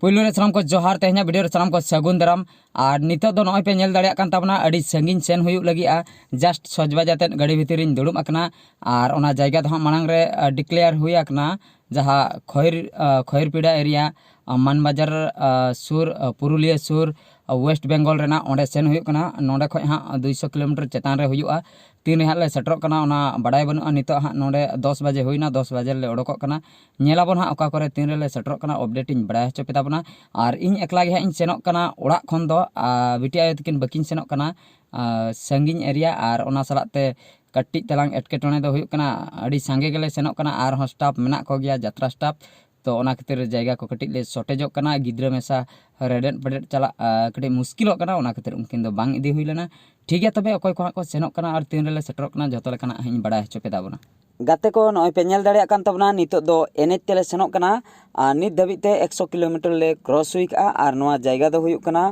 पुइलो रे सालाम को जोहार तेहना वीडियो रे सालाम को सगुन दाराम और नितो दो नॉय पे नेल दाड़िया कान ताबना अड़ी संगीन सेन हुयुग लगिया जस्ट सजबा जाते गाड़ी भीतर इन दुड़ुब अकना और ओना जायगा दो मांग रे डिक्लेयर हुई अकना जहाँ खैरपीड़ा एरिया मान बाजार सुर पुरुलिया सुर वेस्ट बेंगल रेना ओंडे सेन हुयुग कना नोंडे खय हाँ 200 किलोमीटर चेतान रे हुयुआ तीन हाँ ले सेटरोग कना ओना बड़ाय बनुआ नितो हाँ नोंडे 10 बजे हुईना 10 बजे ले ओडोकोग कना नेलाबन हाँ ओका करे तीन रे सेटरोग कना अपडेट इन बड़ाय हचो पेताबना और इन एकला गे हाँ इन सेनोग कना ओड़ा खन दो बिटी आयो तकिन बकिन सेनोग कना संगीन एरिया और ओना सलाते कट्टी तलांग एटकेटोने दो हुयुग कना अड़ी सांगे गेले सेनोग कना और हों स्टाफ मेना को गया यात्रा स्टाफ तो ओना खातिर जायगा को कटिक ले शॉर्टेजोग कना गिद्रा मेसा रेडेट पेडेट चला कटिक मुश्किलोग कना ओना खातिर उनकिन दो बांग इदी हुई लेना ठीक है तबे अकोय को सेनोग कना और तीन रे सेटरोग कना जतो लेकाना हिं बड़ाय हचो पेताबना गाते को नॉय पे नेल दाड़िया कान तबना नितो दो एनएच तेले सेनोग कना नित धाबिते 100 किलोमीटर ले क्रॉस हुई का और नोआ जायगा दो हुयुग कना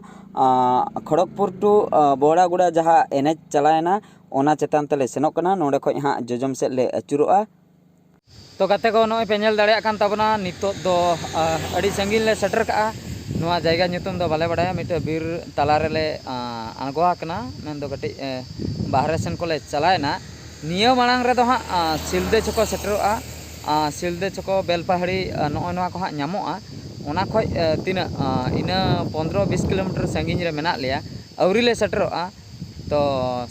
खड़गपुर टू बोड़ागुड़ा जहाँ एनएच चलायना ओना चेतान तेले सेनोग कना नोंडे खय हाँ जोजम सेद ले अचुरोआ तो गाते को नॉय पे नेल दाड़िया कान ताबना नितो दो अड़ी संगीन ले सेटर का नोआ जायगा nyutum दो बाले बड़ाया मिट बीर तलारे ले आंगो आकना मेन दो कटी बाहरे सेन को ले चलायना नियो मांग रे दो हाँ सिलदे चको सेटरोआ सिलदे चको बेलपाहाड़ी नॉय नोआ को हाँ ᱧᱟᱢᱚᱜᱼᱟ ओना खय तीना इना 15-20 किलोमीटर संगीन रे मेना लिया अवरी ले सेटरोआ तो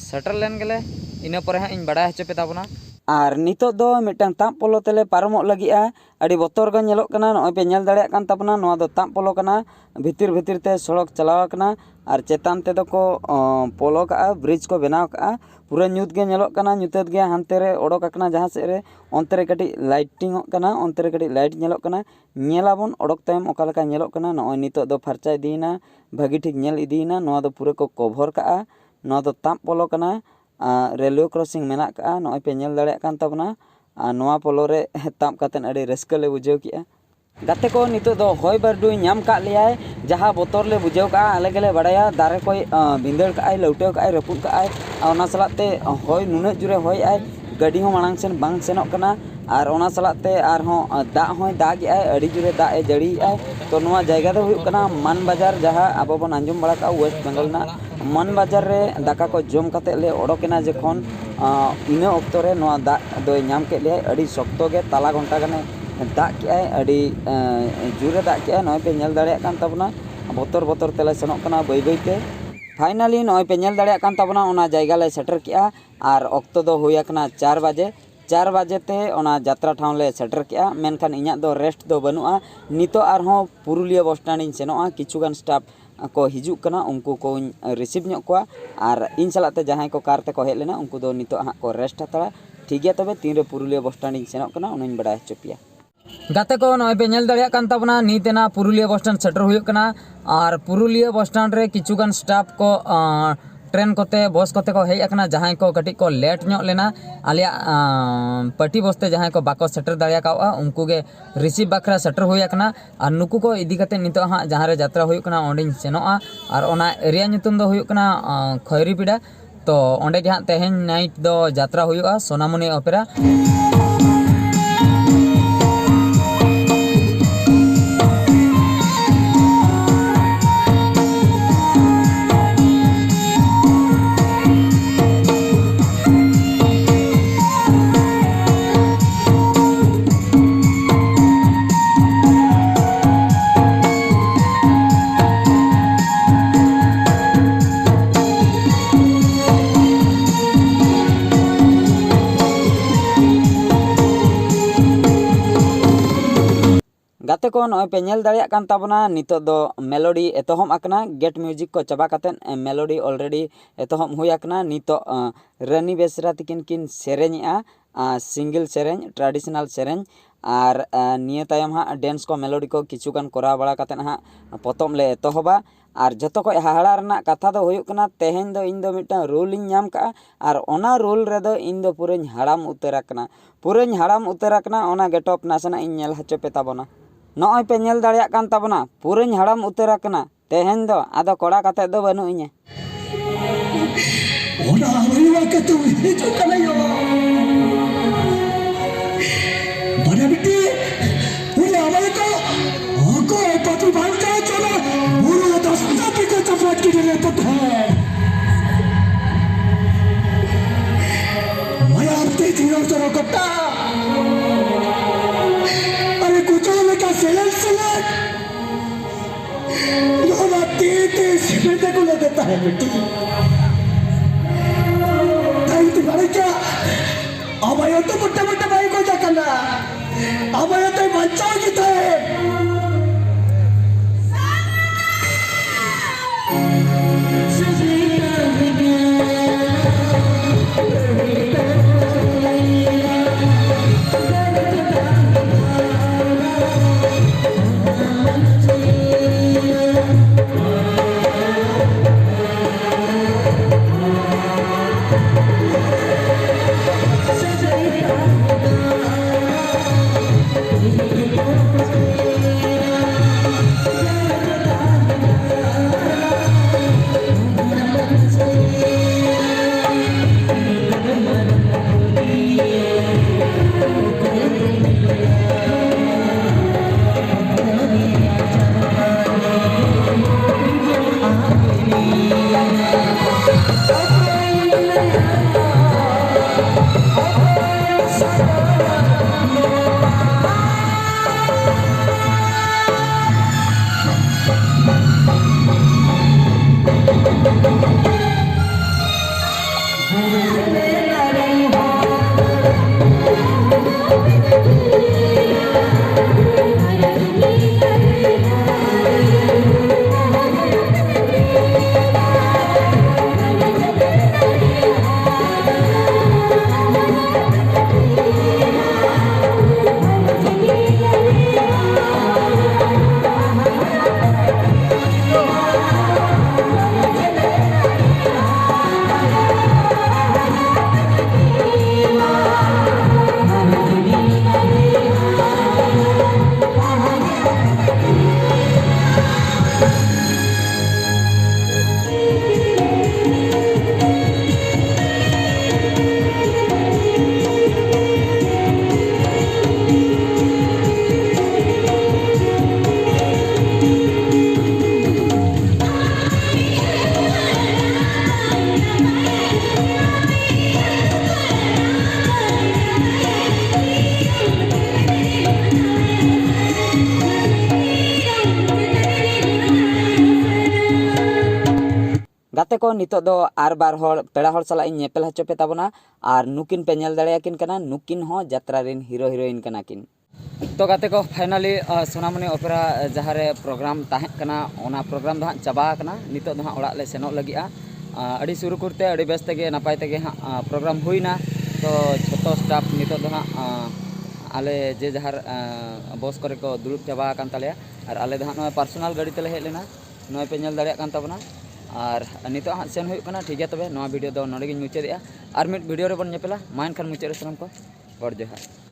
सेटर लेन गेले इना परे हाँ इन बड़ाय हचो पेताबना और नितो दो मिटन ताप पोलो तेले पारमोग लगिया अड़ी बोतर गे नेलोग कना नॉय पे नेल दाड़िया कान ताबना नोआ दो ताप पोलो कना भीतर भीतर ते सड़क चलाव कना और चेतान ते दो को पोलो का ब्रिज को बनाव का पूरा ᱧᱩᱛ गे नेलोग कना ᱧᱩᱛᱟᱹᱛ गे हानते रे ओडोक कना जहाँ से रे ओनते रे कटी लाइटिंग कना ओनते रे कटी लाइट नेलोग कना नेलाबन ओडोक तायम ओका लेका नेलोग कना नॉय नितो दो फरचा इदीना भागी ठीक नेल इदीना नोआ दो पूरा को कवर का नोआ दो ताप पोलो कना रेलवे क्रॉसिंग मेना का नॉय पे नेल दाड़िया कान ताबना नोआ पोलो रे ताप कातेन अड़ी रस्का ले बुझाव किया गाते को नितो दो होय बारडू नाम का लियाय जहाँ बोतर ले बुझाव का आले गेले बड़ाया दारे कोई बिंदड़ का लौटाव का रपुद का ओना सलाते होय नुने जुरे होय आय गाड़ी हो मांग सेन बांग सेनोग कना और ओना सलाते आर हो दा होय दाग आय अड़ी जुरे दा ए जड़ी आय तो नोआ जायगा दो हुयुग कना मान बाजार जहाँ आबो बन आंजम बड़ा का वेस्ट बेंगल ना मन बाजार रे दाका को जम काते ले ओडोकेना जखन इना ऑक्तो रे नोआ दा दो नाम के ले अड़ी शक्तो गे ताला घंटा गने दाग के अड़ी जुरे दाग के नॉय पे नेल दाड़िया कान ताबना बोतर बोतर तेले सेनोग कना बाय बायते फाइनली नॉय पे नेल दाड़िया कान ताबना ओना जायगा ले सेटर किया और ऑक्तो दो हुई अकना 4 बजे ते ओना यात्रा ठाव ले सेटर किया मेनखान इᱧᱟᱜ दो रेस्ट दो बनुआ नितो आरहों Purulia bus stand in सेनोआ किछुगान staff को हिजुग कना उनको को रिसीव ᱧᱚᱜ कोआ और इन सलाते जहां को कार ते को हेज लेना उनको दो नितो हाँ को रेस्ट हतड़ा ठीक गया तबे तीन रे पुरुलिया बस स्टैंड इन सेनोग कना उनइन बड़ाय हचोपिया गाते को नॉय पे नेल दाड़िया कान ताबना नीतेना पुरुलिया बस स्टैंड सेटर हुयुग कना और पुरुलिया बस स्टैंड रे किछुगान स्टाफ को ट्रेन कोते बस कोते को हेज अकना जहां को कटी को लेट ᱧᱚᱜ लेना आलिया पार्टी बसते जहां को बाको सेटर दाड़िया कावा उनको गे रिसीव बखरा सेटर हुई अकना और नुकु को इदी कते नितो हाँ जहां रे यात्रा हुयुग कना ओंडिन सेनोआ और ओना एरिया ᱧᱩᱛᱩᱢ दो हुयुग कना खैरीपीड़ा तो ओंडे गे हाँ तेहेन नाइट दो यात्रा हुयुगा सोनामुनी ओपेरा गाते को नॉय पे नेल दाड़िया कान ताबना नितो दो मेलोडी एतोहम अकना गेट म्यूजिक को चबा कातेन मेलोडी ऑलरेडी एतोहम हुई अकना नितो रानी बेसरा तिकिन किन सेरेña सिंगल सेरेñ ट्रेडिशनल सेरेñ और निये तायम हाँ डांस को मेलोडी को किछुगान कोरा बड़ा कातेन हाँ प्रथम ले एतोहबा और जतो को हाहाड़ा रना कथा दो हुयुग कना तेहेन दो इन दो मिटा रोल इन नाम का और ओना रोल रे दो इन दो पूरेñ हाड़ाम उतार अकना पूरेñ हाड़ाम उतार अकना ओना गेटअप नासना इन नेल हचो पे ताबना नॉय पे नेल दाड़िया कान ताबना पूरेñ हाड़ाम उतार अकना तेहेन दो आदो कोड़ा काते दो बनु इña ओना हरिवा के तू हिजु कना यो बड़ा बिटी उरे आवे को आको पतु भांता किने लेते हैं मैं आपते जीरो चलो कट्टा अरे कुछ लेका सेलेक्ट सेलेक्ट लोना तीते सिमटे को ले देता है बेटी ताई तुम्हारे क्या अब आयो तो मोटे मोटे भाई को जा करना अब आयो तो बचाओ की था गाते को नितो दो आर बार होड़ पेड़ा होड़ सला इन नेपेल हचो पे ताबना और नुकिन पे नेल दाड़ेयाकिन कना नुकिन हो यात्रा रिन हीरो हीरोइन कना किन तो गाते को फाइनली सोनामणि ओपेरा जहाँ रे प्रोग्राम ताहें कना ओना प्रोग्राम दो हाँ चाबा कना नितो दो हाँ ओड़ा ले सेनोग लगिया अड़ी सुरु करते अड़ी बेस तेगे नापाय तेगे हाँ प्रोग्राम हुईना तो छोटो स्टाफ नितो दो हाँ आले जे जहार बस करे को दुरुब चाबा कान तालेया और आले दो हाँ पर्सनल गाड़ी तेले हेज लेना नय पे नेल दाड़ेयाक कान ताबना और नितो हाँ सेन हुई कना ठीक है तबे नवा वीडियो दो नोडे गिन मुचादेया और मिड वीडियो रे बन नेपेला मा एनखान मुचाद रे सानाम को गॉड जोहार।